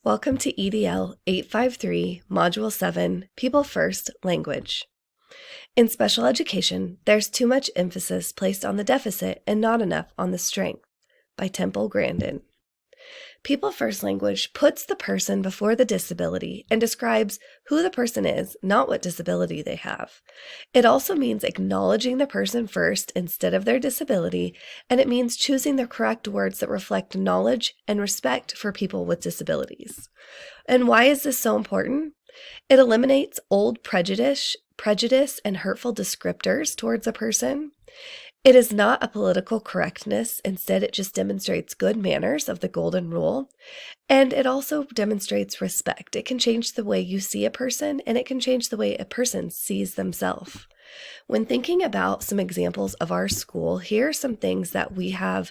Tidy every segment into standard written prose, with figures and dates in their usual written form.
Welcome to EDL 853, Module 7, People First Language. In special education, there's too much emphasis placed on the deficit and not enough on the strength, by Temple Grandin. People First language puts the person before the disability and describes who the person is, not what disability they have. It also means acknowledging the person first instead of their disability, and it means choosing the correct words that reflect knowledge and respect for people with disabilities. And why is this so important? It eliminates old prejudice and hurtful descriptors towards a person. It is not a political correctness. Instead, it just demonstrates good manners of the golden rule. And it also demonstrates respect. It can change the way you see a person, and it can change the way a person sees themselves. When thinking about some examples of our school, here are some things that we have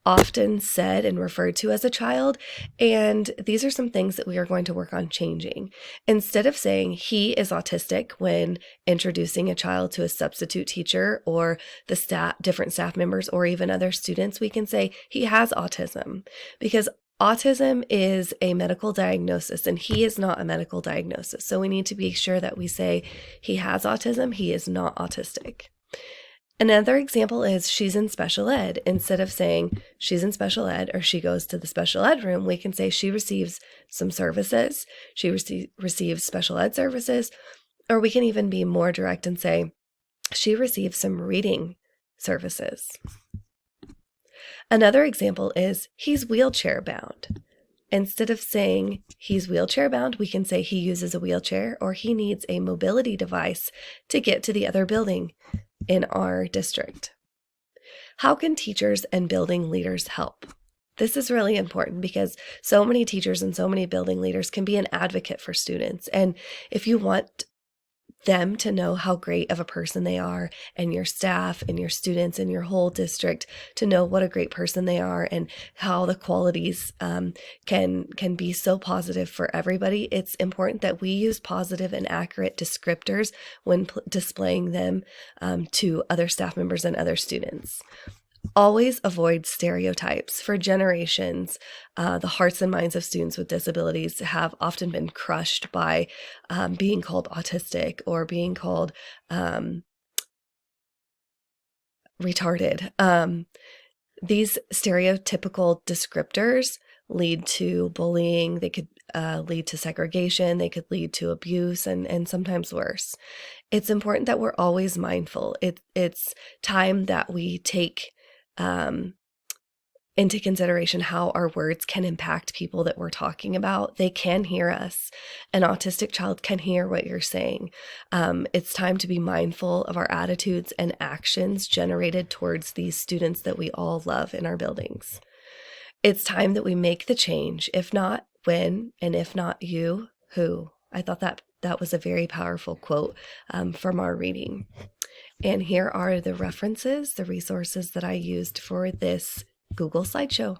often said and referred to as a child, and these are some things that we are going to work on changing. Instead of saying he is autistic when introducing a child to a substitute teacher or the different staff members or even other students, we can say he has autism, because autism is a medical diagnosis and he is not a medical diagnosis. So we need to be sure that we say he has autism, he is not autistic. Another example is she's in special ed. Instead of saying she's in special ed or she goes to the special ed room, we can say she receives some services, she receives special ed services, or we can even be more direct and say she receives some reading services. Another example is he's wheelchair bound. Instead of saying he's wheelchair bound, we can say he uses a wheelchair or he needs a mobility device to get to the other building in our district. How can teachers and building leaders help? This is really important because so many teachers and so many building leaders can be an advocate for students. And if you want them to know how great of a person they are, and your staff and your students and your whole district to know what a great person they are and how the qualities can be so positive for everybody, it's important that we use positive and accurate descriptors when displaying them to other staff members and other students. Always avoid stereotypes. For generations, the hearts and minds of students with disabilities have often been crushed by being called autistic or being called retarded. These stereotypical descriptors lead to bullying. They could lead to segregation. They could lead to abuse and sometimes worse. It's important that we're always mindful. It's time that we take into consideration how our words can impact people that we're talking about. They can hear us. An autistic child can hear what you're saying. It's time to be mindful of our attitudes and actions generated towards these students that we all love in our buildings. It's time that we make the change. If not, when, and if not you, who? I thought that was a very powerful quote from our reading. And here are the references, the resources that I used for this Google slideshow.